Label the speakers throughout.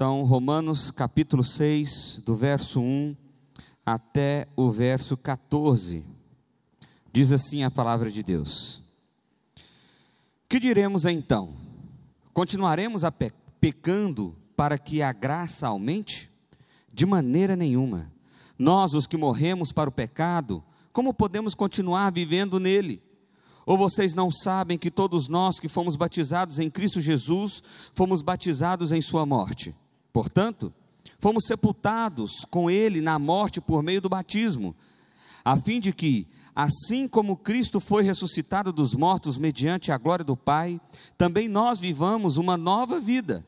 Speaker 1: Então, Romanos capítulo 6, do verso 1 até o verso 14, diz assim a palavra de Deus: Que diremos então? Continuaremos pecando para que a graça aumente? De maneira nenhuma. Nós, os que morremos para o pecado, como podemos continuar vivendo nele? Ou vocês não sabem que todos nós que fomos batizados em Cristo Jesus, fomos batizados em sua morte? Portanto, fomos sepultados com ele na morte por meio do batismo, a fim de que, assim como Cristo foi ressuscitado dos mortos mediante a glória do Pai, também nós vivamos uma nova vida.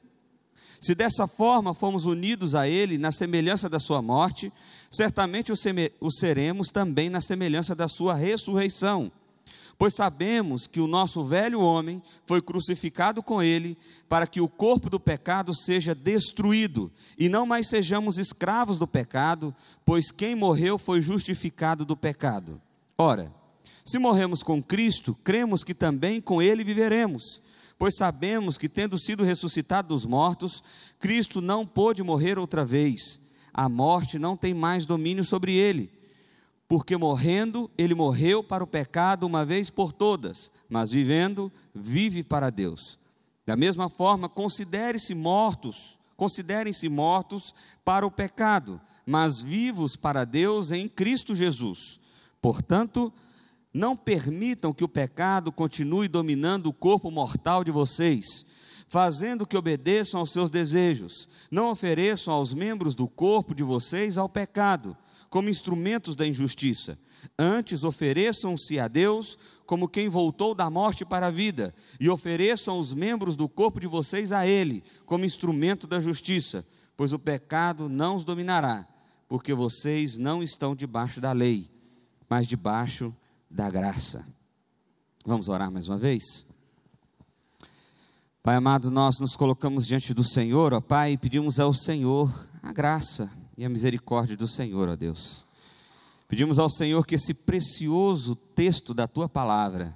Speaker 1: Se dessa forma fomos unidos a ele na semelhança da sua morte, certamente o seremos também na semelhança da sua ressurreição. Pois sabemos que o nosso velho homem foi crucificado com ele, para que o corpo do pecado seja destruído, e não mais sejamos escravos do pecado, pois quem morreu foi justificado do pecado. Ora, se morremos com Cristo, cremos que também com ele viveremos, pois sabemos que, tendo sido ressuscitado dos mortos, Cristo não pôde morrer outra vez. A morte não tem mais domínio sobre ele. Porque morrendo, ele morreu para o pecado uma vez por todas, mas vivendo, vive para Deus. Da mesma forma, considerem-se mortos para o pecado, mas vivos para Deus em Cristo Jesus. Portanto, não permitam que o pecado continue dominando o corpo mortal de vocês, fazendo que obedeçam aos seus desejos. Não ofereçam aos membros do corpo de vocês ao pecado, como instrumentos da injustiça. Antes, ofereçam-se a Deus como quem voltou da morte para a vida, e ofereçam os membros do corpo de vocês a Ele, como instrumento da justiça, pois o pecado não os dominará, porque vocês não estão debaixo da lei, mas debaixo da graça. Vamos orar mais uma vez? Pai amado, nós nos colocamos diante do Senhor, ó Pai, e pedimos ao Senhor a graça e a misericórdia do Senhor, ó Deus. Pedimos ao Senhor que esse precioso texto da Tua Palavra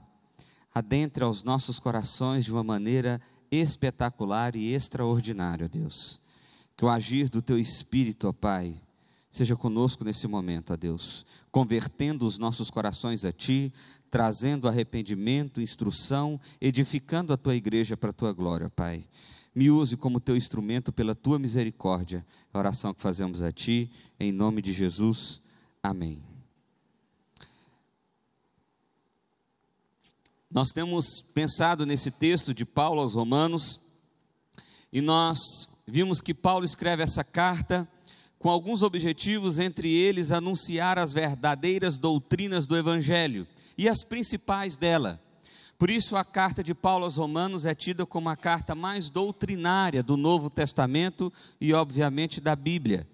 Speaker 1: adentre aos nossos corações de uma maneira espetacular e extraordinária, ó Deus. Que o agir do Teu Espírito, ó Pai, seja conosco nesse momento, ó Deus, convertendo os nossos corações a Ti, trazendo arrependimento, instrução, edificando a Tua igreja para a Tua glória, ó Pai. Me use como Teu instrumento pela Tua misericórdia. A oração que fazemos a Ti, em nome de Jesus. Amém. Nós temos pensado nesse texto de Paulo aos Romanos, e nós vimos que Paulo escreve essa carta com alguns objetivos, entre eles anunciar as verdadeiras doutrinas do Evangelho, e as principais dela. Por isso a carta de Paulo aos Romanos é tida como a carta mais doutrinária do Novo Testamento e obviamente da Bíblia.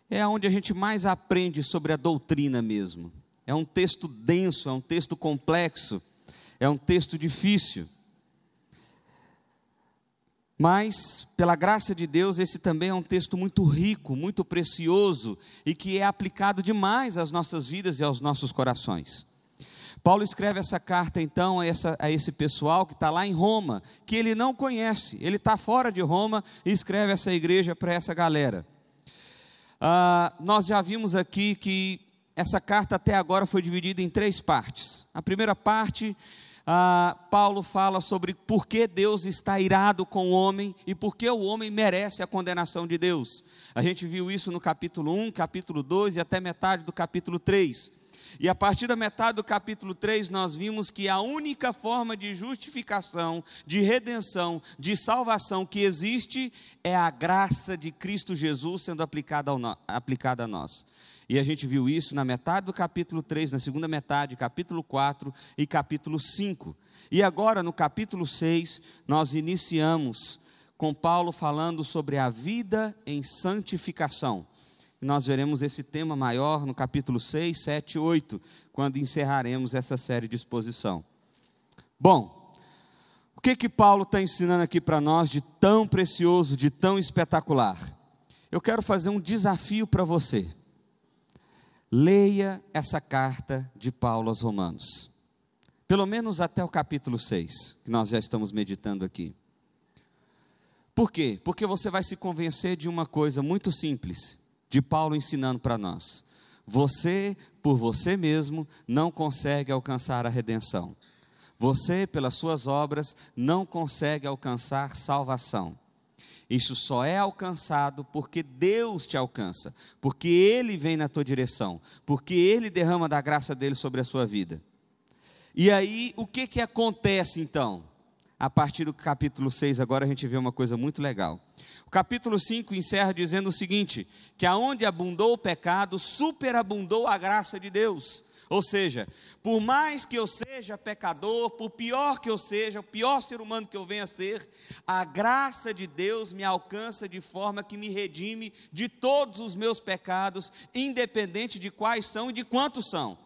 Speaker 1: É onde a gente mais aprende sobre a doutrina mesmo. É um texto denso, é um texto complexo, é um texto difícil. Mas, pela graça de Deus, esse também é um texto muito rico, muito precioso, e que é aplicado demais às nossas vidas e aos nossos corações. Paulo escreve essa carta então a esse pessoal que está lá em Roma, que ele não conhece, ele está fora de Roma, e escreve essa igreja para essa galera. Nós já vimos aqui que essa carta até agora foi dividida em 3 partes. A primeira parte, Paulo fala sobre por que Deus está irado com o homem e por que o homem merece a condenação de Deus. A gente viu isso no capítulo 1, capítulo 2 e até metade do capítulo 3. E a partir da metade do capítulo 3, nós vimos que a única forma de justificação, de redenção, de salvação que existe é a graça de Cristo Jesus sendo aplicada a nós. E a gente viu isso na metade do capítulo 3, na segunda metade, capítulo 4 e capítulo 5. E agora, no capítulo 6, nós iniciamos com Paulo falando sobre a vida em santificação. Nós veremos esse tema maior no capítulo 6, 7 e 8, quando encerraremos essa série de exposição. Bom, o que Paulo está ensinando aqui para nós de tão precioso, de tão espetacular? Eu quero fazer um desafio para você. Leia essa carta de Paulo aos Romanos, pelo menos até o capítulo 6, que nós já estamos meditando aqui. Por quê? Porque você vai se convencer de uma coisa muito simples, de Paulo ensinando para nós. Você, por você mesmo, não consegue alcançar a redenção. Você, pelas suas obras, não consegue alcançar salvação. Isso só é alcançado porque Deus te alcança, porque Ele vem na tua direção, porque Ele derrama da graça dEle sobre a sua vida. E aí, o que acontece então? A partir do capítulo 6, agora a gente vê uma coisa muito legal. O capítulo 5 encerra dizendo o seguinte, que aonde abundou o pecado, superabundou a graça de Deus. Ou seja, por mais que eu seja pecador, por pior que eu seja, o pior ser humano que eu venha a ser, a graça de Deus me alcança de forma que me redime de todos os meus pecados, independente de quais são e de quantos são.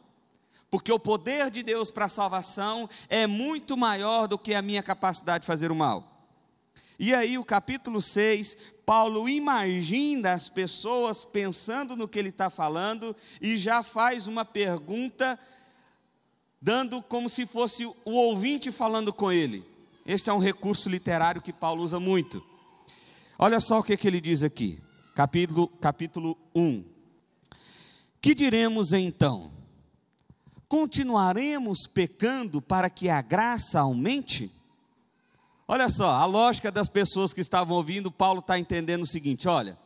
Speaker 1: Porque o poder de Deus para a salvação é muito maior do que a minha capacidade de fazer o mal. E aí o capítulo 6, Paulo imagina as pessoas pensando no que ele está falando e já faz uma pergunta, dando como se fosse o ouvinte falando com ele. Esse é um recurso literário que Paulo usa muito. Olha só o que ele diz aqui, capítulo 1. Que diremos então? Continuaremos pecando para que a graça aumente? Olha só, a lógica das pessoas que estavam ouvindo, Paulo está entendendo o seguinte, olha,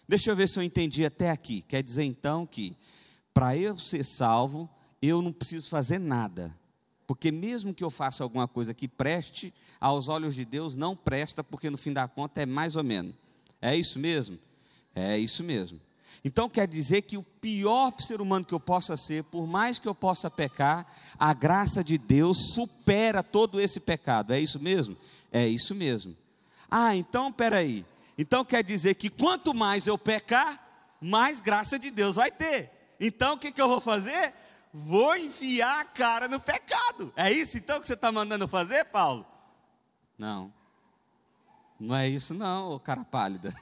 Speaker 1: deixa eu ver se eu entendi até aqui, quer dizer então que, para eu ser salvo, eu não preciso fazer nada, porque mesmo que eu faça alguma coisa que preste, aos olhos de Deus não presta, porque no fim da conta é mais ou menos, é isso mesmo? É isso mesmo. Então quer dizer que o pior ser humano que eu possa ser, por mais que eu possa pecar, a graça de Deus supera todo esse pecado, é isso mesmo? É isso mesmo. Ah, então peraí, então quer dizer que quanto mais eu pecar, mais graça de Deus vai ter. Então o que eu vou fazer? Vou enfiar a cara no pecado. É isso então que você está mandando fazer, Paulo? Não, não é isso não, ô cara pálida.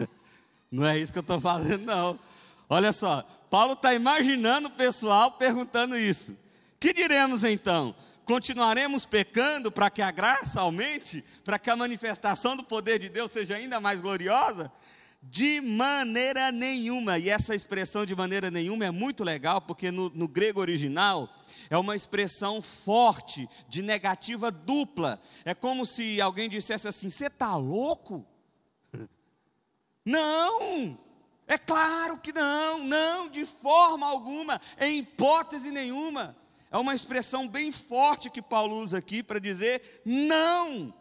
Speaker 1: Não é isso que eu estou fazendo não. Olha só, Paulo está imaginando o pessoal perguntando isso. Que diremos então? Continuaremos pecando para que a graça aumente? Para que a manifestação do poder de Deus seja ainda mais gloriosa? De maneira nenhuma. E essa expressão de maneira nenhuma é muito legal, porque no grego original é uma expressão forte, de negativa dupla. É como se alguém dissesse assim, você está louco? Não! É claro que não, de forma alguma, em hipótese nenhuma. É uma expressão bem forte que Paulo usa aqui para dizer, não,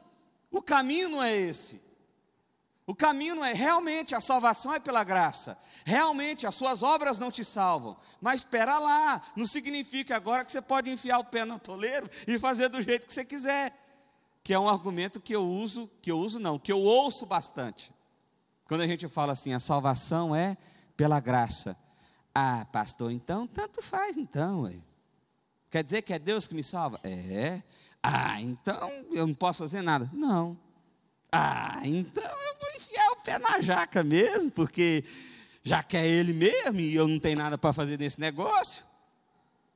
Speaker 1: o caminho não é esse. O caminho não é, realmente a salvação é pela graça, realmente as suas obras não te salvam, mas espera lá, não significa agora que você pode enfiar o pé no atoleiro e fazer do jeito que você quiser, que é um argumento que eu ouço bastante. Quando a gente fala assim, a salvação é pela graça. Ah, pastor, então, tanto faz então, ué. Quer dizer que é Deus que me salva? É. Ah, então eu não posso fazer nada? Não. Ah, então eu vou enfiar o pé na jaca mesmo, porque já que é Ele mesmo e eu não tenho nada para fazer nesse negócio.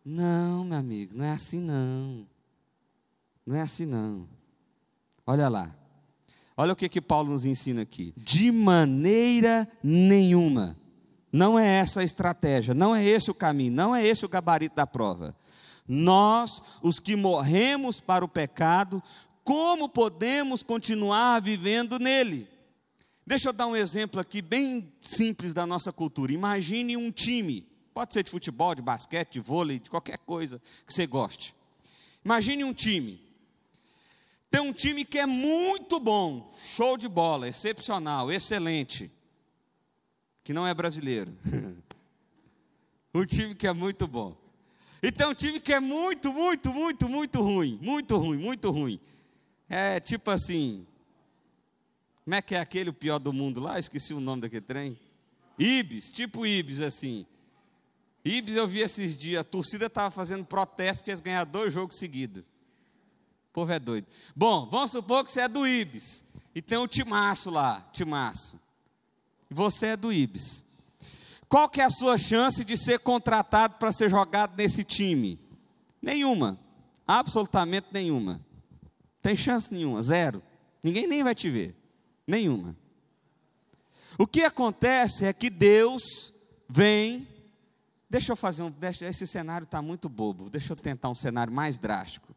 Speaker 1: Não, meu amigo, não é assim não. Não é assim não. Olha lá. Olha o que Paulo nos ensina aqui. De maneira nenhuma. Não é essa a estratégia, não é esse o caminho, não é esse o gabarito da prova. Nós, os que morremos para o pecado, como podemos continuar vivendo nele? Deixa eu dar um exemplo aqui bem simples da nossa cultura. Imagine um time, pode ser de futebol, de basquete, de vôlei, de qualquer coisa que você goste. Imagine um time. Tem um time que é muito bom, show de bola, excepcional, excelente, que não é brasileiro. Um time que é muito bom. E tem um time que é muito ruim. É tipo assim, como é que é aquele o pior do mundo lá? Esqueci o nome daquele trem. Ibis, tipo Ibis assim. Ibis eu vi esses dias, a torcida estava fazendo protesto porque eles ganharam 2 jogos seguidos. O povo é doido. Bom, vamos supor que você é do Ibis. E tem um timaço lá, timaço. E você é do Ibis. Qual que é a sua chance de ser contratado para ser jogado nesse time? Nenhuma. Absolutamente nenhuma. Tem chance nenhuma, zero. Ninguém nem vai te ver. Nenhuma. O que acontece é que Deus vem. Esse cenário está muito bobo. Deixa eu tentar um cenário mais drástico.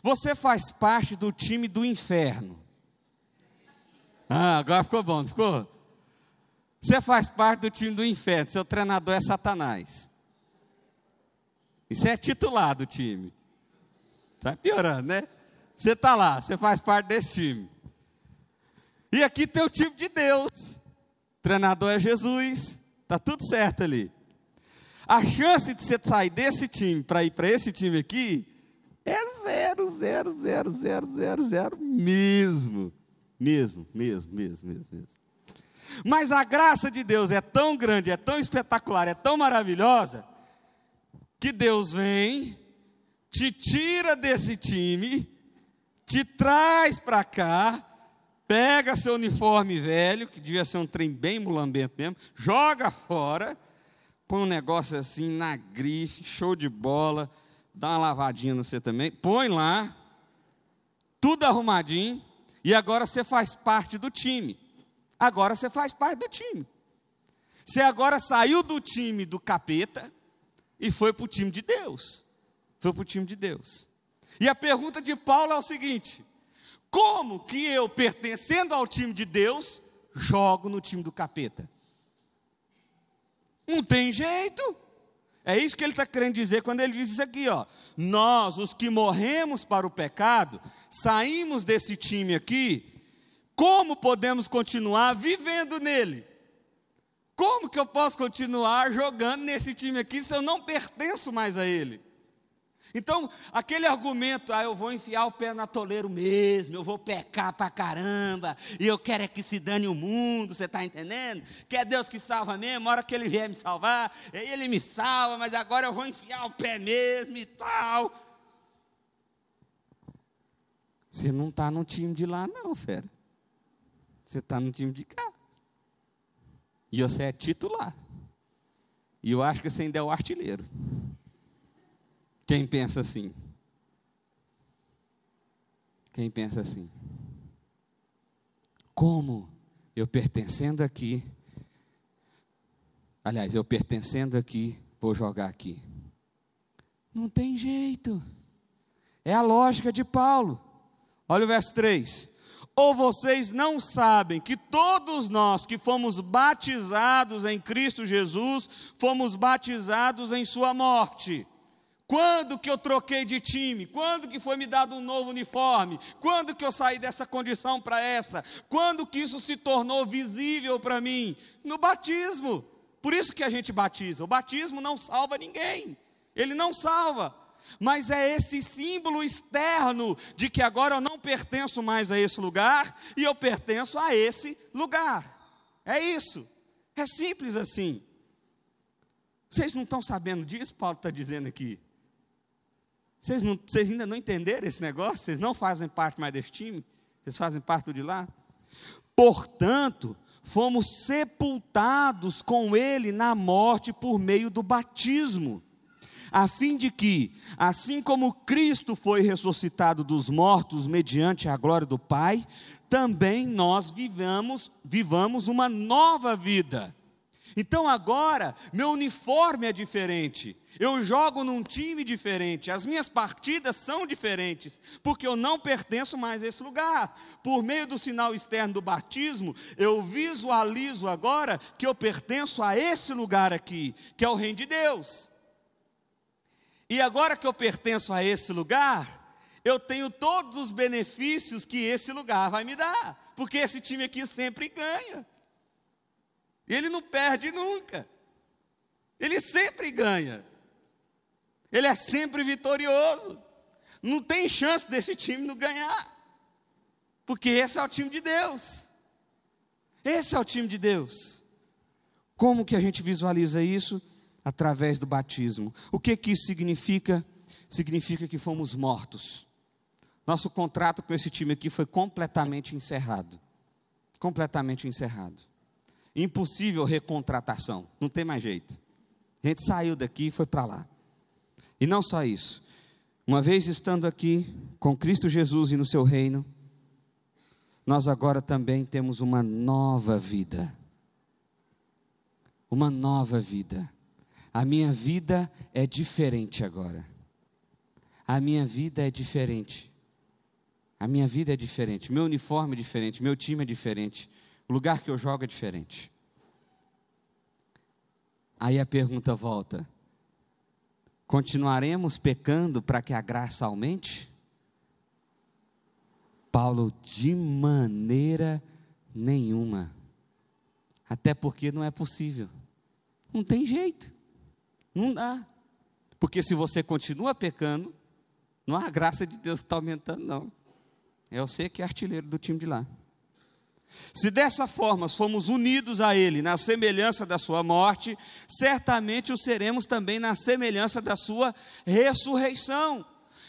Speaker 1: Você faz parte do time do inferno. Agora ficou bom, não ficou? Você faz parte do time do inferno. Seu treinador é Satanás. Isso é titular do time. Está piorando, né? Você está lá, você faz parte desse time. E aqui tem o time de Deus. O treinador é Jesus. Está tudo certo ali. A chance de você sair desse time para ir para esse time aqui é 0,00000 mesmo. Mesmo. Mas a graça de Deus é tão grande, é tão espetacular, é tão maravilhosa, que Deus vem, te tira desse time, te traz para cá, pega seu uniforme velho, que devia ser um trem bem mulambento mesmo, joga fora, põe um negócio assim na grife, show de bola, dá uma lavadinha no você também, põe lá, tudo arrumadinho, e agora você faz parte do time. Agora você faz parte do time. Você agora saiu do time do capeta e foi para o time de Deus. Foi para o time de Deus. E a pergunta de Paulo é o seguinte: como que eu, pertencendo ao time de Deus, jogo no time do capeta? Não tem jeito. É isso que ele está querendo dizer quando ele diz isso aqui, ó. Nós, os que morremos para o pecado, saímos desse time aqui. Como podemos continuar vivendo nele? Como que eu posso continuar jogando nesse time aqui se eu não pertenço mais a ele? Então, aquele argumento, eu vou enfiar o pé na toleira mesmo, eu vou pecar pra caramba, e eu quero é que se dane o mundo, você está entendendo? Que é Deus que salva mesmo, a hora que Ele vier me salvar, Ele me salva, mas agora eu vou enfiar o pé mesmo e tal. Você não está no time de lá não, fera. Você está no time de cá. E você é titular. E eu acho que você ainda é o artilheiro. Quem pensa assim? Quem pensa assim? Como eu pertencendo aqui, eu pertencendo aqui, vou jogar aqui? Não tem jeito. É a lógica de Paulo. Olha o verso 3. Ou vocês não sabem que todos nós que fomos batizados em Cristo Jesus, fomos batizados em sua morte? Quando que eu troquei de time? Quando que foi me dado um novo uniforme? Quando que eu saí dessa condição para essa? Quando que isso se tornou visível para mim? No batismo. Por isso que a gente batiza. O batismo não salva ninguém. Ele não salva. Mas é esse símbolo externo de que agora eu não pertenço mais a esse lugar e eu pertenço a esse lugar. É isso. É simples assim. Vocês não estão sabendo disso? Paulo está dizendo aqui. Vocês ainda não entenderam esse negócio? Vocês não fazem parte mais desse time? Vocês fazem parte do de lá? Portanto, fomos sepultados com Ele na morte por meio do batismo, a fim de que, assim como Cristo foi ressuscitado dos mortos mediante a glória do Pai, também nós vivamos uma nova vida. Então agora, meu uniforme é diferente, eu jogo num time diferente, as minhas partidas são diferentes, porque eu não pertenço mais a esse lugar. Por meio do sinal externo do batismo, eu visualizo agora que eu pertenço a esse lugar aqui, que é o reino de Deus. E agora que eu pertenço a esse lugar, eu tenho todos os benefícios que esse lugar vai me dar, porque esse time aqui sempre ganha. Ele não perde nunca. Ele sempre ganha. Ele é sempre vitorioso. Não tem chance desse time não ganhar. Porque esse é o time de Deus. Esse é o time de Deus. Como que a gente visualiza isso? Através do batismo. O que que isso significa? Significa que fomos mortos. Nosso contrato com esse time aqui foi completamente encerrado. Completamente encerrado. Impossível recontratação, não tem mais jeito. A gente saiu daqui e foi para lá. E não só isso, uma vez estando aqui com Cristo Jesus e no seu reino, nós agora também temos uma nova vida. uma nova vida. A minha vida é diferente agora. A minha vida é diferente. A minha vida é diferente. Meu uniforme é diferente. Meu time é diferente. O lugar que eu jogo é diferente. Aí a pergunta volta: continuaremos pecando para que a graça aumente? Paulo, de maneira nenhuma. Até porque não é possível. Não tem jeito. Não dá. Porque se você continua pecando, não há graça de Deus que está aumentando, não. É você que é artilheiro do time de lá. Se dessa forma somos unidos a Ele na semelhança da sua morte, certamente o seremos também na semelhança da sua ressurreição.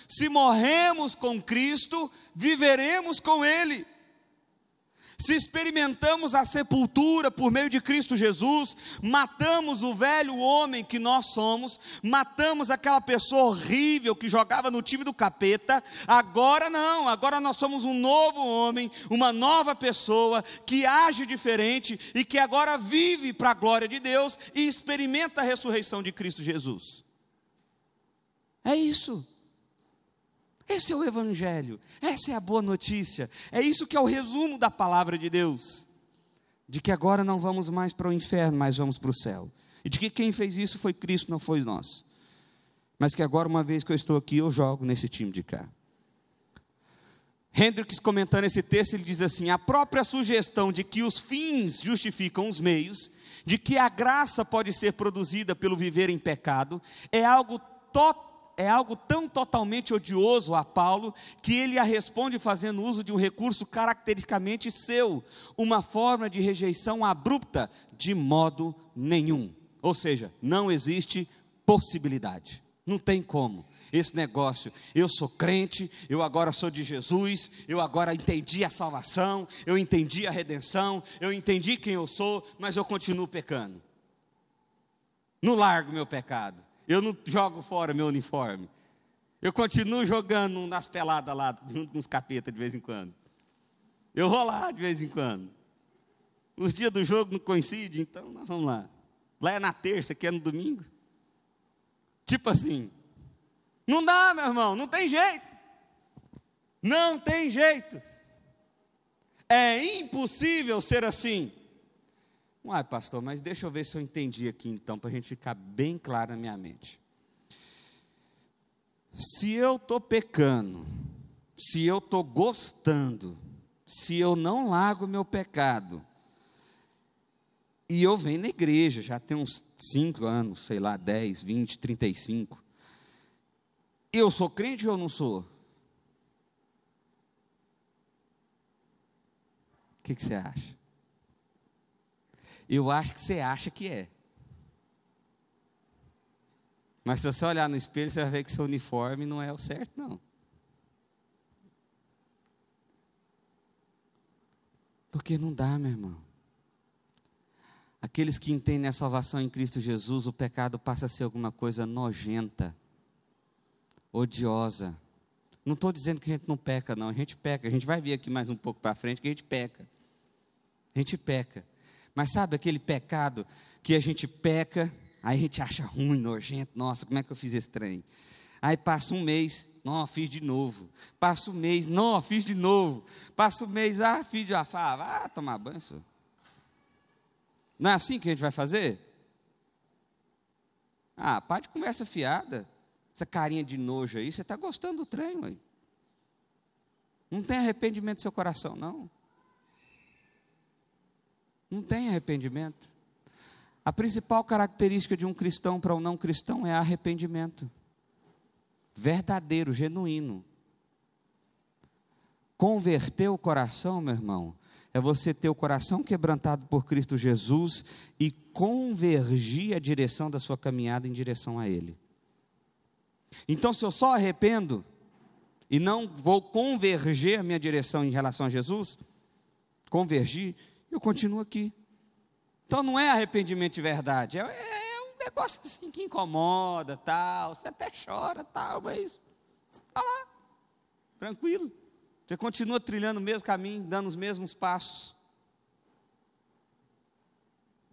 Speaker 1: Se morremos com Cristo, viveremos com Ele. Se experimentamos a sepultura por meio de Cristo Jesus, matamos o velho homem que nós somos, matamos aquela pessoa horrível que jogava no time do capeta, agora não, agora nós somos um novo homem, uma nova pessoa que age diferente e que agora vive para a glória de Deus e experimenta a ressurreição de Cristo Jesus. É isso. Esse é o Evangelho, essa é a boa notícia, é isso que é o resumo da palavra de Deus, de que agora não vamos mais para o inferno, mas vamos para o céu, e de que quem fez isso foi Cristo, não foi nós, mas que agora, uma vez que eu estou aqui, eu jogo nesse time de cá. Hendricks, comentando esse texto, ele diz assim: a própria sugestão de que os fins justificam os meios, de que a graça pode ser produzida pelo viver em pecado, é algo tão totalmente odioso a Paulo, que ele a responde fazendo uso de um recurso caracteristicamente seu, uma forma de rejeição abrupta, de modo nenhum. Ou seja, não existe possibilidade, não tem como. Esse negócio, eu sou crente, eu agora sou de Jesus, eu agora entendi a salvação, eu entendi a redenção, eu entendi quem eu sou, mas eu continuo pecando. Não largo meu pecado. Eu não jogo fora meu uniforme. Eu continuo jogando nas peladas lá, junto com os capetas de vez em quando. Eu vou lá de vez em quando. Os dias do jogo não coincidem, então nós vamos lá. Lá é na terça, aqui é no domingo. Tipo assim. Não dá, meu irmão, não tem jeito. Não tem jeito. É impossível ser assim. Uai, pastor, mas deixa eu ver se eu entendi aqui então, para a gente ficar bem claro na minha mente. Se eu estou pecando, se eu estou gostando, se eu não largo meu pecado, e eu venho na igreja, já tem uns 5 anos, sei lá, 10, 20, 35, eu sou crente ou eu não sou? O que você acha? Eu acho que você acha que é. Mas se você olhar no espelho, você vai ver que seu uniforme não é o certo, não. Porque não dá, meu irmão. Aqueles que entendem a salvação em Cristo Jesus, o pecado passa a ser alguma coisa nojenta, odiosa. Não estou dizendo que a gente não peca, não. A gente peca. A gente vai ver aqui mais um pouco para frente que a gente peca. A gente peca. Mas sabe aquele pecado que a gente peca, aí a gente acha ruim, nojento, nossa, como é que eu fiz esse trem? Aí passa um mês, não, fiz de novo. Passa um mês, não, fiz de novo. Passa um mês, fiz de novo. Ah, tomar banho, senhor. Não é assim que a gente vai fazer? Para de conversa fiada. Essa carinha de nojo aí, você está gostando do trem, ué. Não tem arrependimento no seu coração, não. Não tem arrependimento. A principal característica de um cristão para um não cristão é arrependimento. Verdadeiro, genuíno. Converter o coração, meu irmão, é você ter o coração quebrantado por Cristo Jesus e convergir a direção da sua caminhada em direção a Ele. Então, se eu só arrependo e não vou converger a minha direção em relação a Jesus, convergir, eu continuo aqui. Então não é arrependimento de verdade, é um negócio assim que incomoda, tal, você até chora, tal, mas está lá, tranquilo. Você continua trilhando o mesmo caminho, dando os mesmos passos.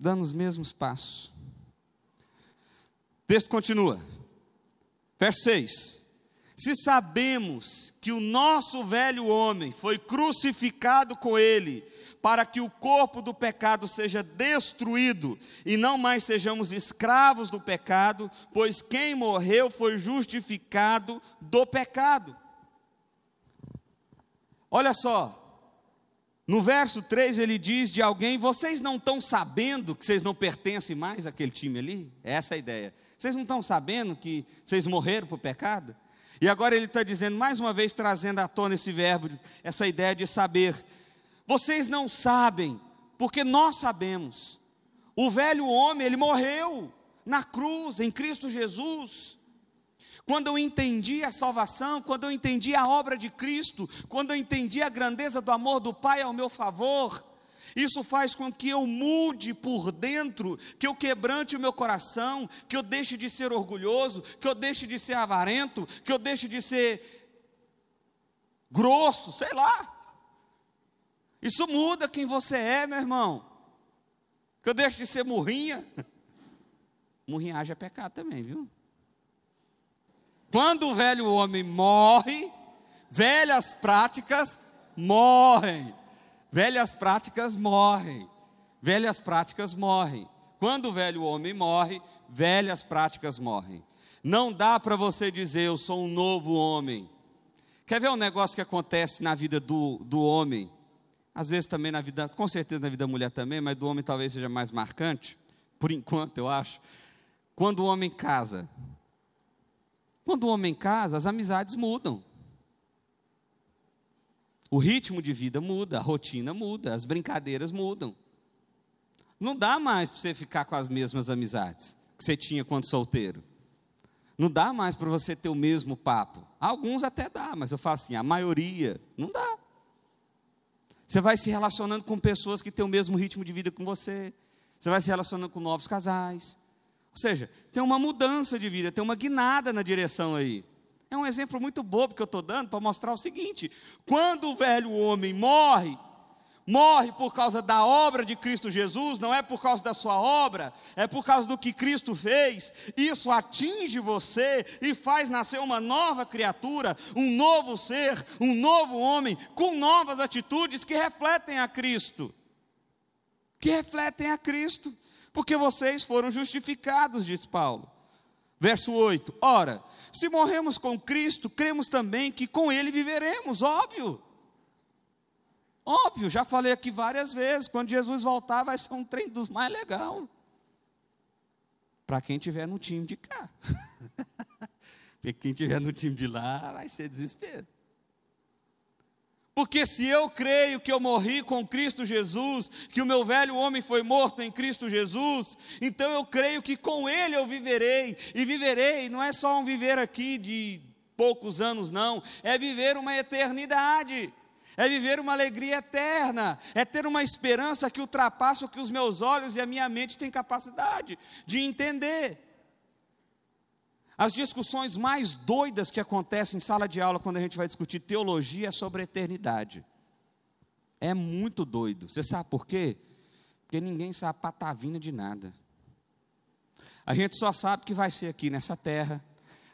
Speaker 1: dando os mesmos passos. O texto continua, verso 6. Se sabemos que o nosso velho homem foi crucificado com ele, para que o corpo do pecado seja destruído, e não mais sejamos escravos do pecado, pois quem morreu foi justificado do pecado. Olha só, no verso 3 ele diz de alguém: vocês não estão sabendo que vocês não pertencem mais àquele time ali? Essa é a ideia. Vocês não estão sabendo que vocês morreram para o pecado? E agora ele está dizendo, mais uma vez, trazendo à tona esse verbo, essa ideia de saber. Vocês não sabem, porque nós sabemos. O velho homem, ele morreu na cruz, em Cristo Jesus. Quando eu entendi a salvação, quando eu entendi a obra de Cristo, quando eu entendi a grandeza do amor do Pai ao meu favor, isso faz com que eu mude por dentro, que eu quebrante o meu coração, que eu deixe de ser orgulhoso, que eu deixe de ser avarento, que eu deixe de ser grosso, sei lá. Isso muda quem você é, meu irmão. Que eu deixe de ser murrinha. Murrinhagem é pecado também, viu? Quando o velho homem morre, velhas práticas morrem. Velhas práticas morrem. Velhas práticas morrem. Quando o velho homem morre, velhas práticas morrem. Não dá para você dizer, eu sou um novo homem. Quer ver um negócio que acontece na vida do homem? Às vezes também na vida, com certeza na vida da mulher também, mas do homem talvez seja mais marcante, por enquanto eu acho. Quando o homem casa. Quando o homem casa, as amizades mudam. O ritmo de vida muda, a rotina muda, as brincadeiras mudam. Não dá mais para você ficar com as mesmas amizades que você tinha quando solteiro. Não dá mais para você ter o mesmo papo. Alguns até dá, mas eu falo assim, a maioria não dá. Você vai se relacionando com pessoas que têm o mesmo ritmo de vida que você. Você vai se relacionando com novos casais. Ou seja, tem uma mudança de vida, tem uma guinada na direção aí. É um exemplo muito bobo que eu estou dando para mostrar o seguinte: quando o velho homem morre, morre por causa da obra de Cristo Jesus, não é por causa da sua obra, é por causa do que Cristo fez. Isso atinge você e faz nascer uma nova criatura, um novo ser, um novo homem, com novas atitudes que refletem a Cristo. Que refletem a Cristo, porque vocês foram justificados, diz Paulo. Verso 8, ora, se morremos com Cristo, cremos também que com Ele viveremos, óbvio. Óbvio, já falei aqui várias vezes, quando Jesus voltar vai ser um trem dos mais legais. Para quem estiver no time de cá. Porque quem estiver no time de lá vai ser desespero. Porque se eu creio que eu morri com Cristo Jesus, que o meu velho homem foi morto em Cristo Jesus, então eu creio que com Ele eu viverei. E viverei não é só um viver aqui de poucos anos, não. É viver uma eternidade. É viver uma alegria eterna. É ter uma esperança que ultrapassa o que os meus olhos e a minha mente têm capacidade de entender. As discussões mais doidas que acontecem em sala de aula quando a gente vai discutir teologia é sobre a eternidade. É muito doido. Você sabe por quê? Porque ninguém sabe patavina de nada. A gente só sabe que vai ser aqui nessa terra.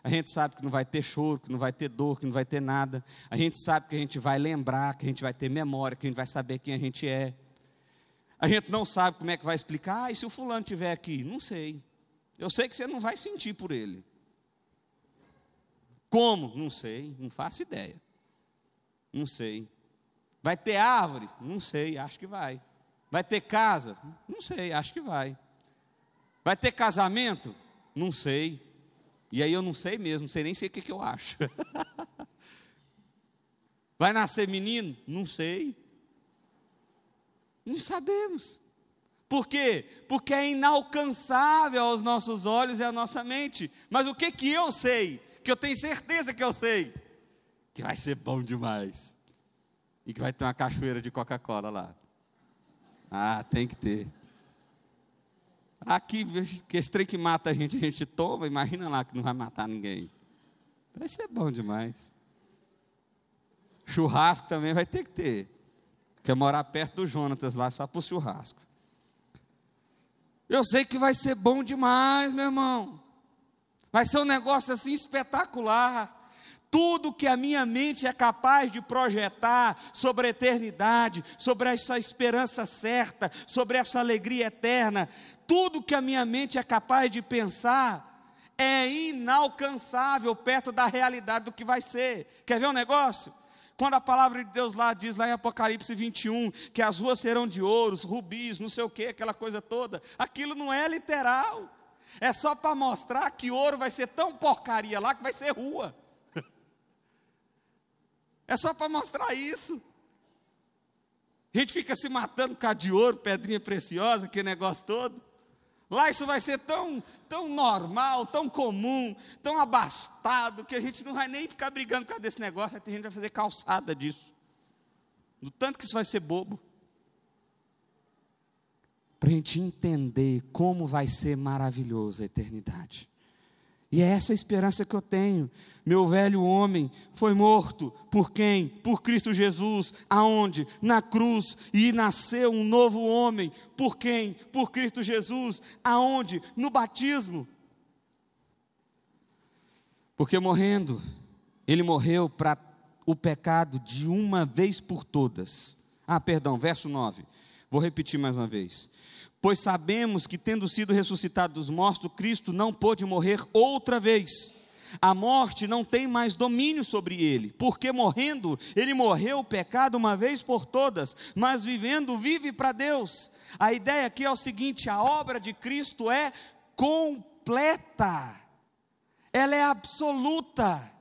Speaker 1: A gente sabe que não vai ter choro, que não vai ter dor, que não vai ter nada. A gente sabe que a gente vai lembrar, que a gente vai ter memória, que a gente vai saber quem a gente é. A gente não sabe como é que vai explicar. E se o fulano estiver aqui? Não sei. Eu sei que você não vai sentir por ele. Como? Não sei, não faço ideia. Não sei. Vai ter árvore? Não sei, acho que vai. Vai ter casa? Não sei, acho que vai. Vai ter casamento? Não sei. E aí eu não sei mesmo, não sei nem sei o que eu acho. Vai nascer menino? Não sei. Não sabemos. Por quê? Porque é inalcançável aos nossos olhos e à nossa mente. Mas o que eu sei? Que eu tenho certeza que eu sei, que vai ser bom demais, e que vai ter uma cachoeira de Coca-Cola lá. Ah, tem que ter. Aqui, que esse trem que mata a gente toma, imagina lá que não vai matar ninguém. Vai ser bom demais. Churrasco também vai ter que ter. Quer morar perto do Jonatas lá, só para o churrasco. Eu sei que vai ser bom demais, meu irmão. Vai ser um negócio assim espetacular. Tudo que a minha mente é capaz de projetar sobre a eternidade, sobre essa esperança certa, sobre essa alegria eterna, tudo que a minha mente é capaz de pensar é inalcançável perto da realidade do que vai ser. Quer ver um negócio? Quando a palavra de Deus lá diz, lá em Apocalipse 21, que as ruas serão de ouros, rubis, não sei o que, aquela coisa toda, aquilo não é literal. É só para mostrar que ouro vai ser tão porcaria lá que vai ser rua. É só para mostrar isso. A gente fica se matando por causa de ouro, pedrinha preciosa, aquele negócio todo. Lá isso vai ser tão normal, tão comum, tão abastado, que a gente não vai nem ficar brigando por causa desse negócio. A gente vai fazer calçada disso. Do tanto que isso vai ser bobo. Para a gente entender como vai ser maravilhosa a eternidade. E é essa a esperança que eu tenho. Meu velho homem foi morto, por quem? Por Cristo Jesus, aonde? Na cruz, e nasceu um novo homem, por quem? Por Cristo Jesus, aonde? No batismo. Porque morrendo, ele morreu para o pecado de uma vez por todas. Verso 9, vou repetir mais uma vez. Pois sabemos que, tendo sido ressuscitado dos mortos, Cristo não pôde morrer outra vez. A morte não tem mais domínio sobre ele, porque morrendo, ele morreu o pecado uma vez por todas, mas vivendo, vive para Deus. A ideia aqui é o seguinte: a obra de Cristo é completa, ela é absoluta.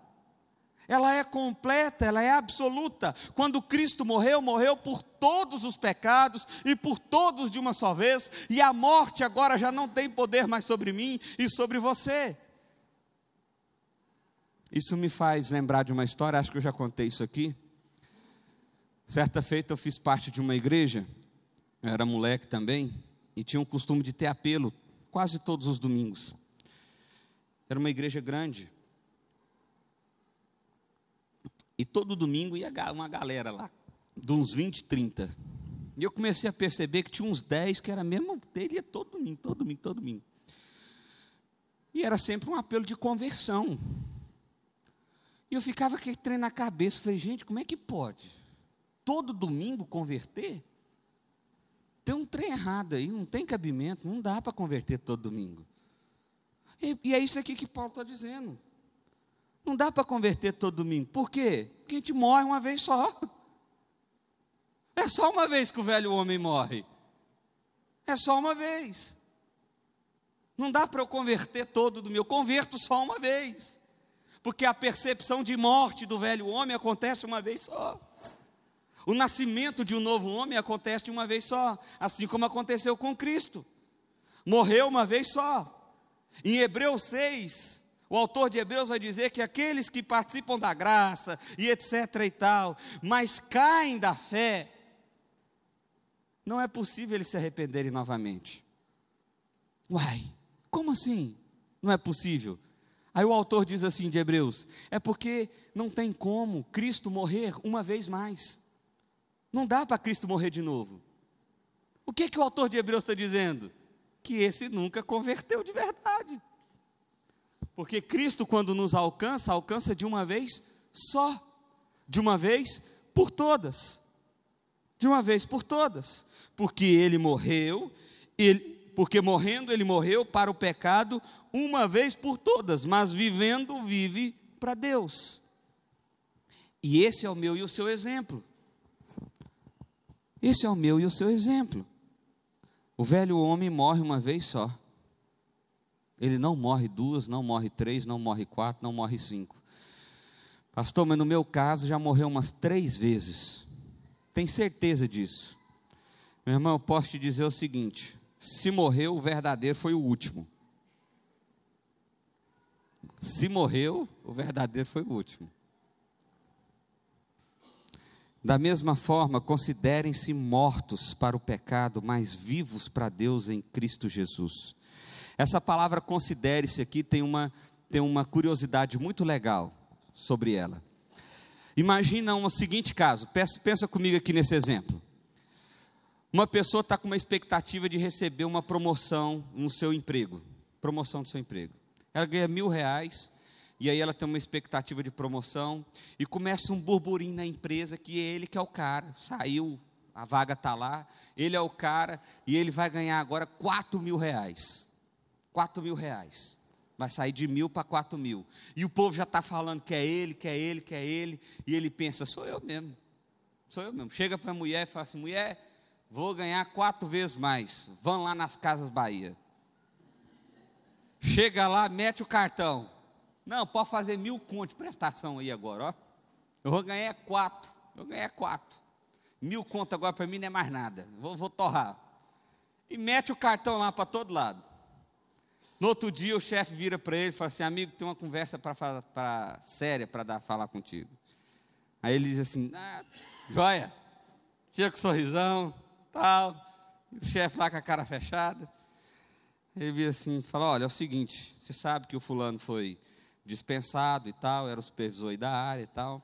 Speaker 1: Ela é completa, ela é absoluta. Quando Cristo morreu, morreu por todos os pecados e por todos de uma só vez, e a morte agora já não tem poder mais sobre mim e sobre você. Isso me faz lembrar de uma história, acho que eu já contei isso aqui. Certa feita eu fiz parte de uma igreja, eu era moleque também, e tinha o costume de ter apelo quase todos os domingos. Era uma igreja grande. E todo domingo ia uma galera lá, de uns 20, 30. E eu comecei a perceber que tinha uns 10 que era mesmo dele, ia todo domingo. E era sempre um apelo de conversão. E eu ficava com aquele trem na cabeça, falei, gente, como é que pode? Todo domingo converter? Tem um trem errado aí, não tem cabimento, não dá para converter todo domingo. E é isso aqui que Paulo está dizendo. Não dá para converter todo domingo. Por quê? Porque a gente morre uma vez só. É só uma vez que o velho homem morre. É só uma vez. Não dá para eu converter todo domingo. Eu converto só uma vez. Porque a percepção de morte do velho homem acontece uma vez só. O nascimento de um novo homem acontece de uma vez só. Assim como aconteceu com Cristo. Morreu uma vez só. Em Hebreus 6... o autor de Hebreus vai dizer que aqueles que participam da graça e etc e tal, mas caem da fé, não é possível eles se arrependerem novamente. Uai, como assim? Não é possível? Aí o autor diz assim de Hebreus, é porque não tem como Cristo morrer uma vez mais. Não dá para Cristo morrer de novo. O que o autor de Hebreus está dizendo? Que esse nunca converteu de verdade. Porque Cristo, quando nos alcança, alcança de uma vez só, de uma vez por todas, de uma vez por todas, porque ele morreu, porque morrendo ele morreu para o pecado uma vez por todas, mas vivendo vive para Deus. E esse é o meu e o seu exemplo. Esse é o meu e o seu exemplo. O velho homem morre uma vez só. Ele não morre 2, não morre 3, não morre 4, não morre 5. Pastor, mas no meu caso já morreu umas 3 vezes. Tem certeza disso? Meu irmão, eu posso te dizer o seguinte: se morreu, o verdadeiro foi o último. Se morreu, o verdadeiro foi o último. Da mesma forma, considerem-se mortos para o pecado, mas vivos para Deus em Cristo Jesus. Essa palavra considere-se aqui tem uma curiosidade muito legal sobre ela. Imagina um seguinte caso, pensa comigo aqui nesse exemplo. Uma pessoa está com uma expectativa de receber uma promoção no seu emprego. Promoção do seu emprego. Ela ganha R$1.000, e aí ela tem uma expectativa de promoção, e começa um burburinho na empresa, que é ele que é o cara, saiu, a vaga está lá, ele é o cara, e ele vai ganhar agora R$4.000. R$4.000. Vai sair de 1.000 para 4.000. E o povo já está falando que é ele, que é ele, que é ele, e ele pensa, sou eu mesmo. Chega para a mulher e fala assim, mulher, vou ganhar 4 vezes mais, vão lá nas Casas Bahia. Chega lá, mete o cartão. Não, pode fazer 1.000 conto de prestação aí agora, ó. Eu vou ganhar 4. 1.000 conto agora para mim não é mais nada. Vou torrar. E mete o cartão lá para todo lado. No outro dia o chefe vira para ele e fala assim, amigo, tem uma conversa séria para falar contigo. Aí ele diz assim, joia, chega com sorrisão, tal. E o chefe lá com a cara fechada. Ele vira assim, fala, olha, é o seguinte, você sabe que o fulano foi dispensado e tal, era o supervisor aí da área e tal,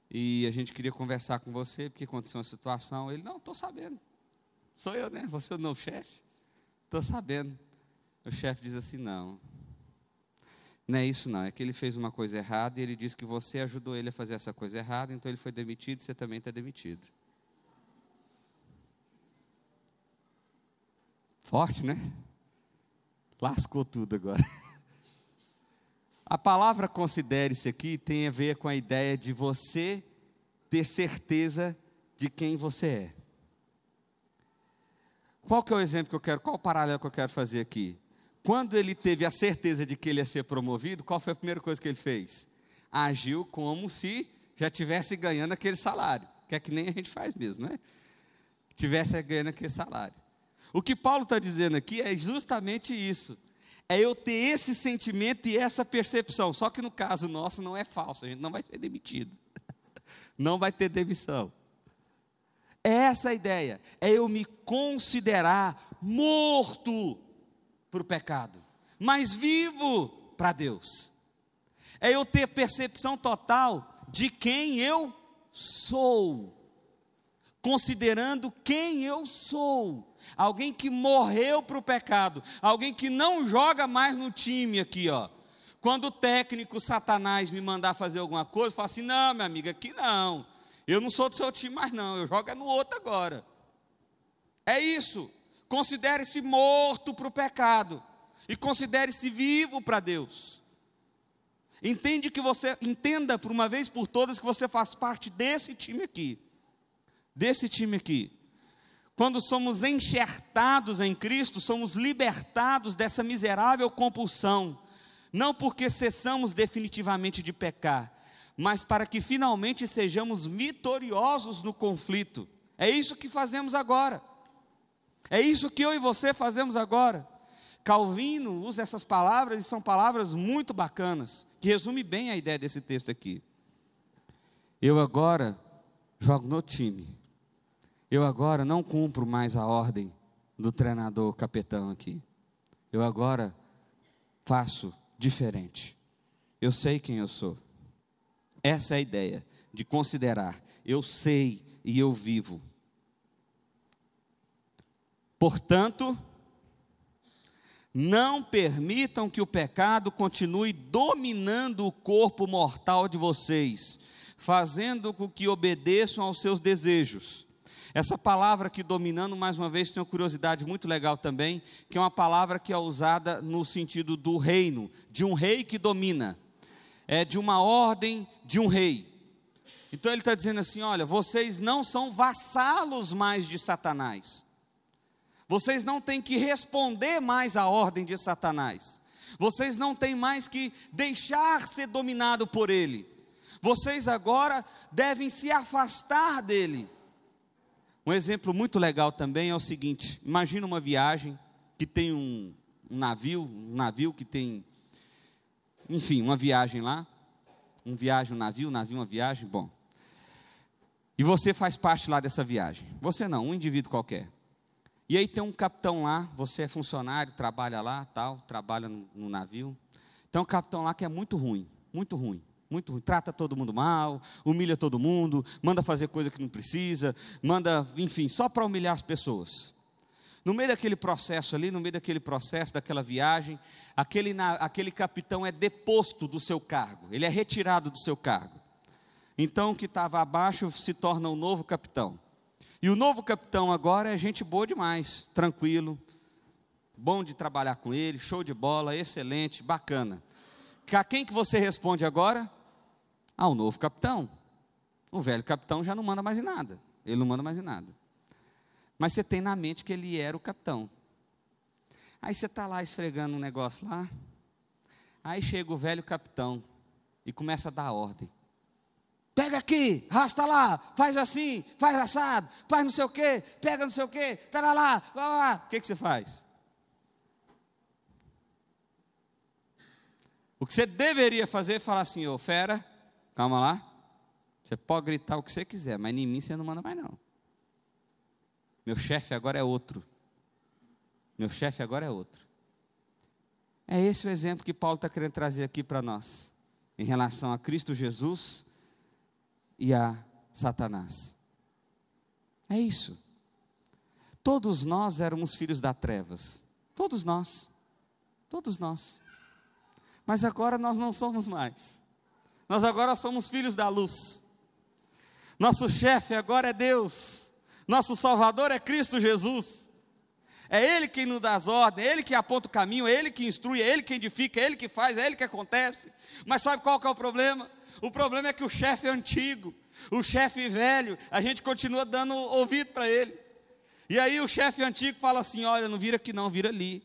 Speaker 1: e a gente queria conversar com você, porque aconteceu uma situação. Ele, não, estou sabendo, sou eu, né, você é o novo chefe, estou sabendo. O chefe diz assim, não é isso não, é que ele fez uma coisa errada, e ele disse que você ajudou ele a fazer essa coisa errada, então ele foi demitido, e você também está demitido. Forte, né? Lascou tudo agora. A palavra considere-se aqui tem a ver com a ideia de você ter certeza de quem você é. Qual que é o exemplo que eu quero, qual o paralelo que eu quero fazer aqui? Quando ele teve a certeza de que ele ia ser promovido, qual foi a primeira coisa que ele fez? Agiu como se já estivesse ganhando aquele salário, que é que nem a gente faz mesmo, né? Tivesse ganhando aquele salário. O que Paulo está dizendo aqui é justamente isso. É eu ter esse sentimento e essa percepção. Só que no caso nosso não é falso, a gente não vai ser demitido. Não vai ter demissão. É essa a ideia. É eu me considerar morto para o pecado, mas vivo para Deus. É eu ter percepção total de quem eu sou. Considerando quem eu sou. Alguém que morreu para o pecado, alguém que não joga mais no time aqui, ó. Quando o técnico Satanás me mandar fazer alguma coisa, eu falo assim, não, minha amiga, aqui não, eu não sou do seu time mais não, eu jogo no outro agora. É isso, considere-se morto para o pecado, e considere-se vivo para Deus. Entenda por uma vez por todas que você faz parte desse time aqui. Quando somos enxertados em Cristo, somos libertados dessa miserável compulsão, não porque cessamos definitivamente de pecar, mas para que finalmente sejamos vitoriosos no conflito. É isso que fazemos agora, é isso que eu e você fazemos agora. Calvino usa essas palavras, e são palavras muito bacanas, que resume bem a ideia desse texto aqui. Eu agora jogo no time. Eu agora não cumpro mais a ordem do treinador capitão aqui. Eu agora faço diferente. Eu sei quem eu sou. Essa é a ideia de considerar. Eu sei e eu vivo. Portanto, não permitam que o pecado continue dominando o corpo mortal de vocês, fazendo com que obedeçam aos seus desejos. Essa palavra aqui, dominando, mais uma vez, tem uma curiosidade muito legal também, que é uma palavra que é usada no sentido do reino, de um rei que domina, de uma ordem de um rei. Então ele está dizendo assim, olha, vocês não são vassalos mais de Satanás, vocês não têm que responder mais à ordem de Satanás, vocês não têm mais que deixar ser dominado por ele, vocês agora devem se afastar dele. Um exemplo muito legal também é o seguinte, imagina uma viagem que tem um navio que tem, enfim, uma viagem lá, um navio, uma viagem, bom, e você faz parte lá dessa viagem, você não, um indivíduo qualquer, e aí tem um capitão lá, você é funcionário, trabalha lá, tal, trabalha no navio, tem um capitão lá que é muito ruim, muito ruim. Trata todo mundo mal, humilha todo mundo, manda fazer coisa que não precisa, manda, enfim, só para humilhar as pessoas. No meio daquele processo ali, no meio daquele processo, daquela viagem, aquele capitão é deposto do seu cargo, ele é retirado do seu cargo. Então o que estava abaixo se torna um novo capitão. E o novo capitão agora é gente boa demais, tranquilo, bom de trabalhar com ele, show de bola, excelente, bacana. A quem que você responde agora? Ao novo capitão. O velho capitão já não manda mais em nada, ele não manda mais em nada. Mas você tem na mente que ele era o capitão. Aí você está lá esfregando um negócio lá, aí chega o velho capitão e começa a dar ordem. Pega aqui, arrasta lá, faz assim, faz assado, faz não sei o quê, pega não sei o quê, tá lá. O que você faz? O que você deveria fazer é falar assim: ô fera, calma lá, você pode gritar o que você quiser, mas em mim você não manda mais não. Meu chefe agora é outro. Meu chefe agora é outro. É esse o exemplo que Paulo está querendo trazer aqui para nós, em relação a Cristo Jesus e a Satanás. É isso. Todos nós éramos filhos das trevas. Todos nós. Todos nós. Mas agora nós não somos mais. Nós agora somos filhos da luz. Nosso chefe agora é Deus. Nosso Salvador é Cristo Jesus. É Ele quem nos dá as ordens, é Ele que aponta o caminho, é Ele que instrui, é Ele que edifica, é Ele que faz, é Ele que acontece. Mas sabe qual que é o problema? O problema é que o chefe é antigo, o chefe velho, a gente continua dando ouvido para ele. E aí o chefe antigo fala assim: olha, não vira aqui não, vira ali.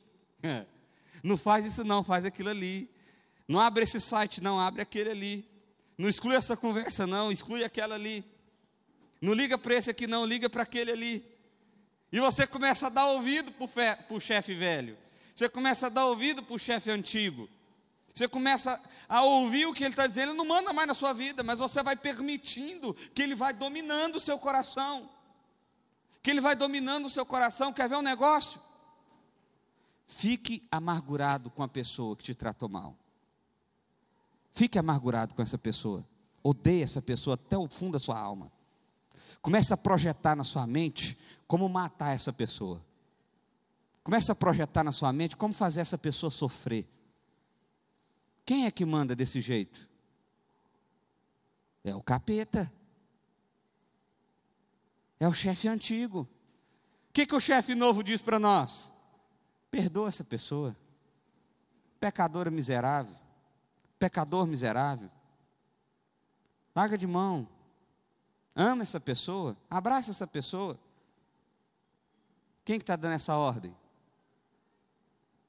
Speaker 1: Não faz isso não, faz aquilo ali. Não abre esse site não, abre aquele ali. Não exclui essa conversa não, exclui aquela ali. Não liga para esse aqui não, liga para aquele ali. E você começa a dar ouvido para o chefe velho. Você começa a dar ouvido para o chefe antigo. Você começa a ouvir o que ele está dizendo. Ele não manda mais na sua vida, mas você vai permitindo que ele vai dominando o seu coração. Que ele vai dominando o seu coração. Quer ver um negócio? Fique amargurado com a pessoa que te tratou mal. Fique amargurado com essa pessoa. Odeie essa pessoa até o fundo da sua alma. Comece a projetar na sua mente como matar essa pessoa. Comece a projetar na sua mente como fazer essa pessoa sofrer. Quem é que manda desse jeito? É o capeta. É o chefe antigo. O que o chefe novo diz para nós? Perdoa essa pessoa. Pecadora miserável. Pecador miserável. Larga de mão. Ama essa pessoa. Abraça essa pessoa. Quem que está dando essa ordem?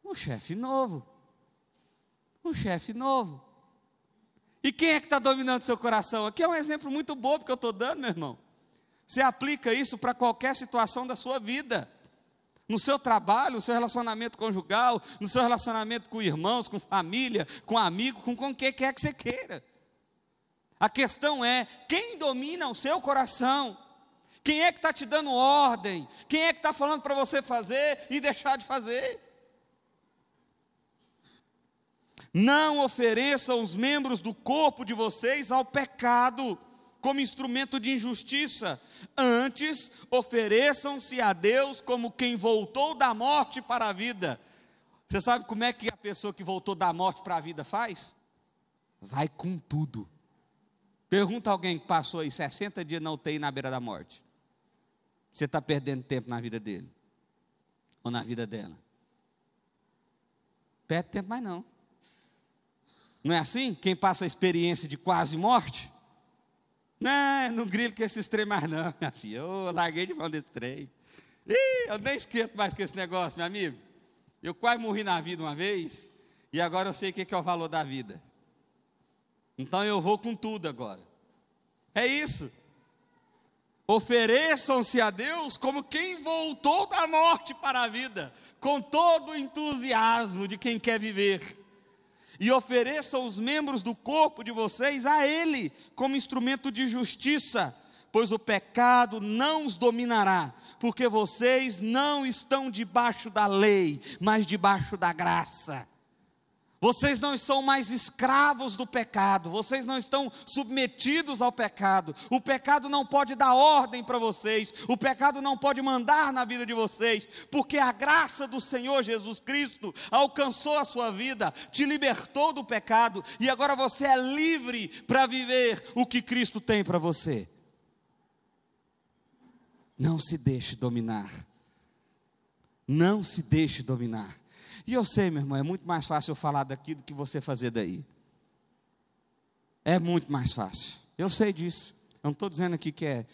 Speaker 1: O chefe novo. Um chefe novo. E quem é que está dominando seu coração? Aqui é um exemplo muito bobo que eu estou dando, meu irmão. Você aplica isso para qualquer situação da sua vida. No seu trabalho, no seu relacionamento conjugal, no seu relacionamento com irmãos, com família, com amigo, com quem quer que você queira. A questão é, quem domina o seu coração? Quem é que está te dando ordem? Quem é que está falando para você fazer e deixar de fazer? Não ofereçam os membros do corpo de vocês ao pecado, como instrumento de injustiça. Antes, ofereçam-se a Deus como quem voltou da morte para a vida. Você sabe como é que a pessoa que voltou da morte para a vida faz? Vai com tudo. Pergunta a alguém que passou aí 60 dias na UTI na beira da morte. Você está perdendo tempo na vida dele? Ou na vida dela? Perde tempo mais não. Não é assim? Quem passa a experiência de quase morte? Não grilo com esse trem mais não, minha filha. Eu larguei de mão desse trem. Eu nem esquento mais com esse negócio, meu amigo. Eu quase morri na vida uma vez, e agora eu sei o que é o valor da vida. Então eu vou com tudo agora. É isso. Ofereçam-se a Deus como quem voltou da morte para a vida, com todo o entusiasmo de quem quer viver. E ofereçam os membros do corpo de vocês a Ele, como instrumento de justiça, pois o pecado não os dominará, porque vocês não estão debaixo da lei, mas debaixo da graça. Vocês não são mais escravos do pecado, vocês não estão submetidos ao pecado. O pecado não pode dar ordem para vocês, o pecado não pode mandar na vida de vocês, porque a graça do Senhor Jesus Cristo alcançou a sua vida, te libertou do pecado, e agora você é livre para viver o que Cristo tem para você. Não se deixe dominar, não se deixe dominar. E eu sei, meu irmão, é muito mais fácil eu falar daqui do que você fazer daí. É muito mais fácil. Eu sei disso. Eu não estou dizendo aqui que é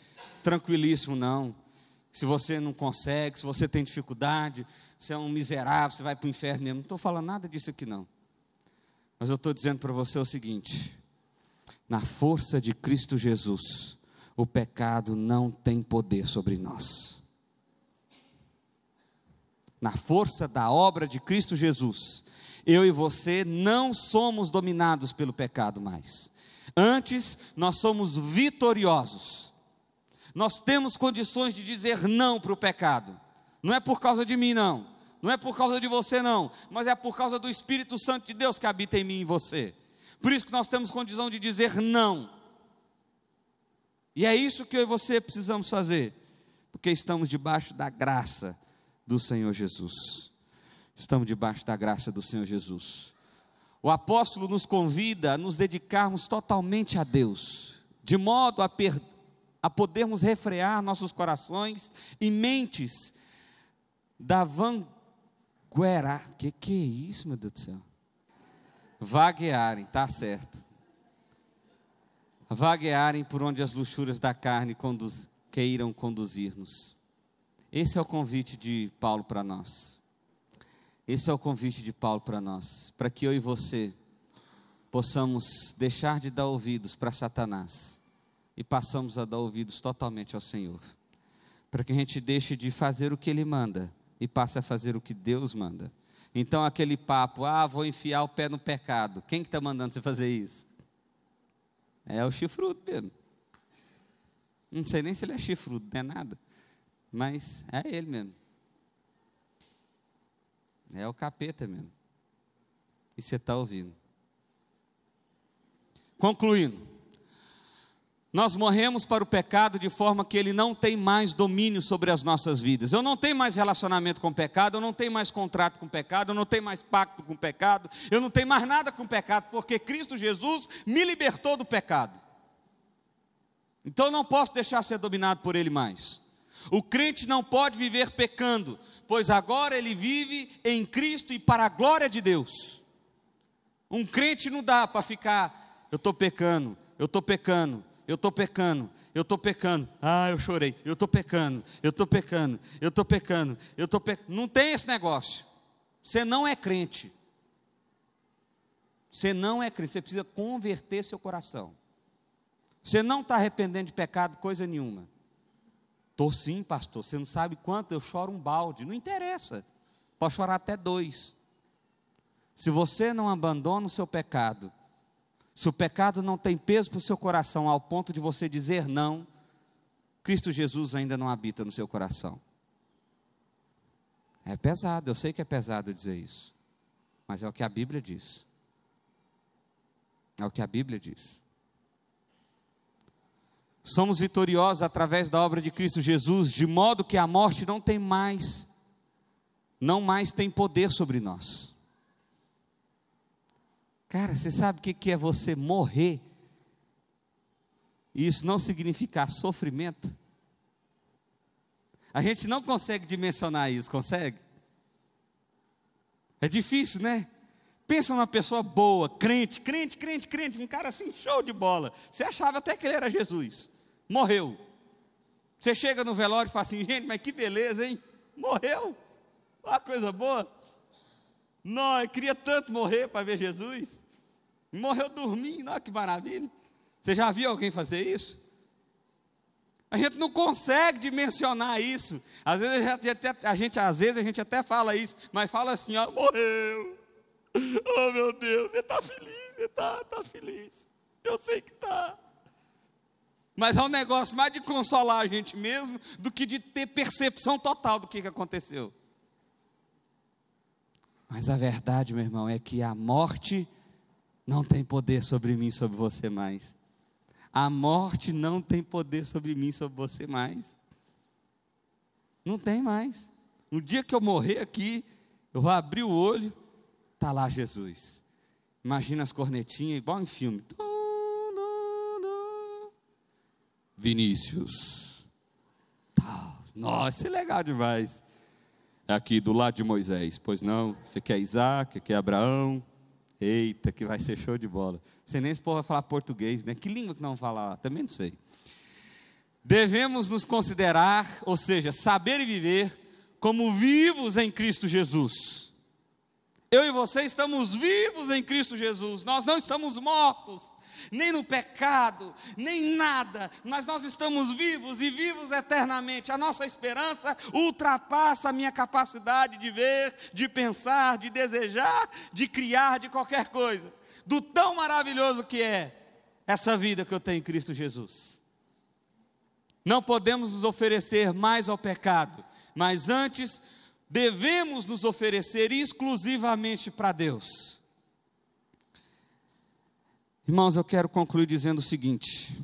Speaker 1: tranquilíssimo, não. Se você não consegue, se você tem dificuldade, você é um miserável, você vai para o inferno mesmo. Não estou falando nada disso aqui, não. Mas eu estou dizendo para você o seguinte: na força de Cristo Jesus, o pecado não tem poder sobre nós. Na força da obra de Cristo Jesus, eu e você não somos dominados pelo pecado mais. Antes, nós somos vitoriosos. Nós temos condições de dizer não para o pecado. Não é por causa de mim, não. Não é por causa de você, não. Mas é por causa do Espírito Santo de Deus que habita em mim e em você. Por isso que nós temos condição de dizer não. E é isso que eu e você precisamos fazer. Porque estamos debaixo da graça do Senhor Jesus. Estamos debaixo da graça do Senhor Jesus. O apóstolo nos convida a nos dedicarmos totalmente a Deus, de modo a podermos refrear nossos corações e mentes da vanguera. Que é isso, meu Deus do céu? Vaguearem, tá certo. Vaguearem por onde as luxúrias da carne queiram conduzir-nos. Esse é o convite de Paulo para nós. Esse é o convite de Paulo para nós, para que eu e você possamos deixar de dar ouvidos para Satanás e passamos a dar ouvidos totalmente ao Senhor, para que a gente deixe de fazer o que Ele manda e passe a fazer o que Deus manda. Então aquele papo, vou enfiar o pé no pecado, quem que está mandando você fazer isso? É o chifrudo mesmo. Não sei nem se ele é chifrudo, não é nada. Mas é ele mesmo. É o capeta mesmo. E você está ouvindo. Concluindo. Nós morremos para o pecado de forma que ele não tem mais domínio sobre as nossas vidas. Eu não tenho mais relacionamento com o pecado, eu não tenho mais contrato com o pecado, eu não tenho mais pacto com o pecado, eu não tenho mais nada com o pecado, porque Cristo Jesus me libertou do pecado. Então eu não posso deixar ser dominado por ele mais. O crente não pode viver pecando, pois agora ele vive em Cristo e para a glória de Deus. Um crente não dá para ficar, eu estou pecando, eu estou pecando, eu estou pecando, eu estou pecando, eu chorei, eu estou pecando, eu estou pecando, eu estou pecando, eu estou pecando. Não tem esse negócio. Você não é crente. Você não é crente, você precisa converter seu coração. Você não está arrependendo de pecado, coisa nenhuma. Estou sim, pastor, você não sabe quanto eu choro um balde, não interessa, pode chorar até 2. Se você não abandona o seu pecado, se o pecado não tem peso para o seu coração ao ponto de você dizer não, Cristo Jesus ainda não habita no seu coração. É pesado, eu sei que é pesado dizer isso, mas é o que a Bíblia diz. É o que a Bíblia diz. Somos vitoriosos através da obra de Cristo Jesus, de modo que a morte não mais tem poder sobre nós. Cara, você sabe o que é você morrer? E isso não significar sofrimento? A gente não consegue dimensionar isso, consegue? É difícil, né? Pensa numa pessoa boa, crente, um cara assim, show de bola. Você achava até que ele era Jesus. Morreu. Você chega no velório e fala assim, gente, mas que beleza, hein? Morreu. Olha que coisa boa. Não, eu queria tanto morrer para ver Jesus. Morreu dormindo, olha que maravilha. Você já viu alguém fazer isso? A gente não consegue dimensionar isso. Às vezes a gente até fala isso, mas fala assim, morreu. Oh meu Deus, você está feliz, você está feliz. Eu sei que está. Mas é um negócio mais de consolar a gente mesmo do que de ter percepção total do que aconteceu. Mas a verdade, meu irmão, é que a morte não tem poder sobre mim, sobre você mais. A morte não tem poder sobre mim, sobre você mais. Não tem mais. No dia que eu morrer aqui, eu vou abrir o olho, está lá Jesus. Imagina as cornetinhas, igual em filme. Vinícius. Nossa, isso é legal demais. Aqui do lado de Moisés. Pois não, você quer Isaac, quer Abraão? Eita, que vai ser show de bola. Você nem esse povo vai falar português, né? Que língua que não falar? Também não sei. Devemos nos considerar, ou seja, saber e viver como vivos em Cristo Jesus. Eu e você estamos vivos em Cristo Jesus. Nós não estamos mortos, nem no pecado, nem nada, mas nós estamos vivos e vivos eternamente. A nossa esperança ultrapassa a minha capacidade de ver, de pensar, de desejar, de criar, de qualquer coisa, do tão maravilhoso que é essa vida que eu tenho em Cristo Jesus. Não podemos nos oferecer mais ao pecado, mas antes devemos nos oferecer exclusivamente para Deus. Irmãos, eu quero concluir dizendo o seguinte: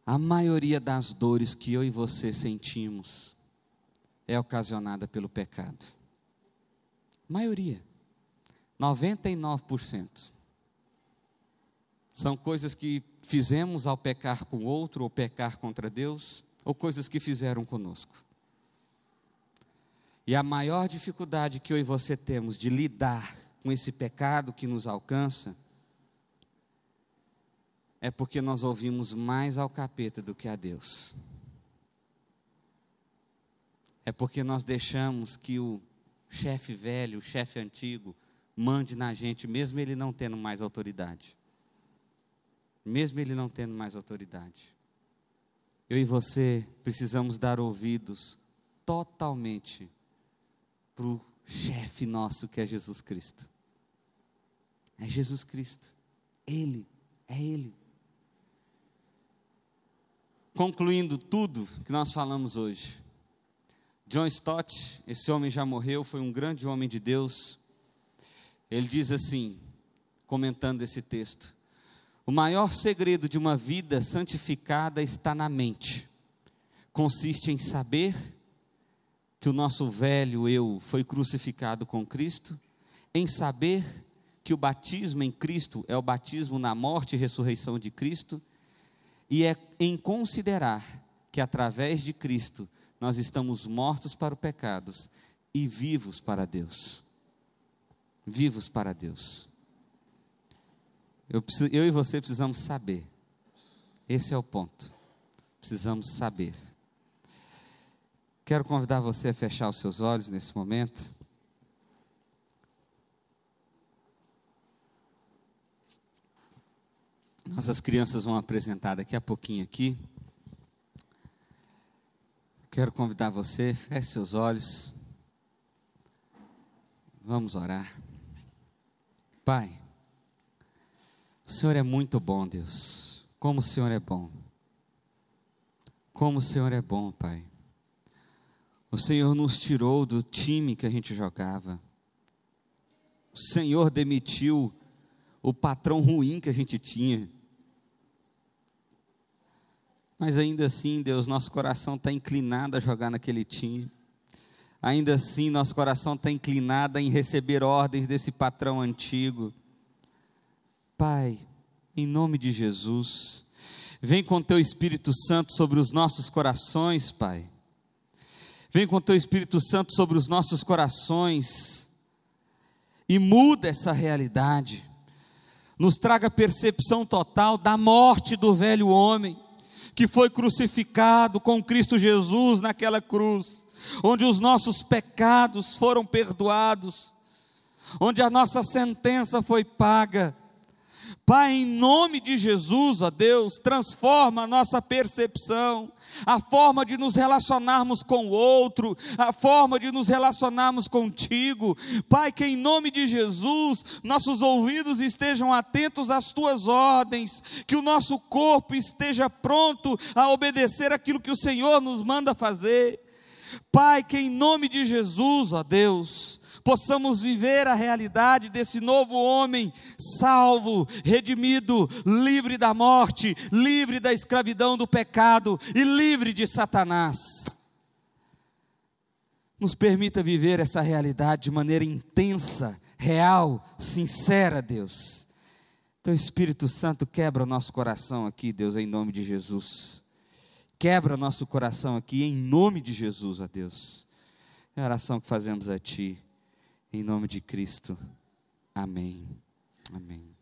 Speaker 1: a maioria das dores que eu e você sentimos é ocasionada pelo pecado. Maioria, 99%. São coisas que fizemos ao pecar com outro, ou pecar contra Deus, ou coisas que fizeram conosco. E a maior dificuldade que eu e você temos de lidar com esse pecado que nos alcança é porque nós ouvimos mais ao capeta do que a Deus. É porque nós deixamos que o chefe velho, o chefe antigo, mande na gente, mesmo ele não tendo mais autoridade. Mesmo ele não tendo mais autoridade. Eu e você precisamos dar ouvidos totalmente para o chefe nosso, que é Jesus Cristo. É Jesus Cristo. Ele, é Ele. Concluindo tudo que nós falamos hoje, John Stott, esse homem já morreu, foi um grande homem de Deus. Ele diz assim, comentando esse texto: o maior segredo de uma vida santificada está na mente. Consiste em saber que o nosso velho eu foi crucificado com Cristo, em saber que o batismo em Cristo é o batismo na morte e ressurreição de Cristo, e é em considerar que através de Cristo nós estamos mortos para os pecados e vivos para Deus. Vivos para Deus. Eu e você precisamos saber. Esse é o ponto. Precisamos saber. Quero convidar você a fechar os seus olhos nesse momento. Nossas crianças vão apresentar daqui a pouquinho aqui. Quero convidar você, feche seus olhos. Vamos orar. Pai, o Senhor é muito bom, Deus. Como o Senhor é bom. Como o Senhor é bom, Pai. O Senhor nos tirou do time que a gente jogava. O Senhor demitiu o patrão ruim que a gente tinha. Mas ainda assim, Deus, nosso coração está inclinado a jogar naquele time. Ainda assim, nosso coração está inclinado em receber ordens desse patrão antigo. Pai, em nome de Jesus, vem com teu Espírito Santo sobre os nossos corações, Pai. Vem com teu Espírito Santo sobre os nossos corações e muda essa realidade. Nos traga percepção total da morte do velho homem, que foi crucificado com Cristo Jesus naquela cruz, onde os nossos pecados foram perdoados, onde a nossa sentença foi paga. Pai, em nome de Jesus, ó Deus, transforma a nossa percepção, a forma de nos relacionarmos com o outro, a forma de nos relacionarmos contigo. Pai, que em nome de Jesus, nossos ouvidos estejam atentos às tuas ordens, que o nosso corpo esteja pronto a obedecer aquilo que o Senhor nos manda fazer. Pai, que em nome de Jesus, ó Deus, possamos viver a realidade desse novo homem, salvo, redimido, livre da morte, livre da escravidão do pecado e livre de Satanás. Nos permita viver essa realidade de maneira intensa, real, sincera, Deus. Então, Espírito Santo, quebra o nosso coração aqui, Deus, em nome de Jesus. Quebra nosso coração aqui, em nome de Jesus, ó Deus. É a oração que fazemos a Ti, em nome de Cristo. Amém. Amém.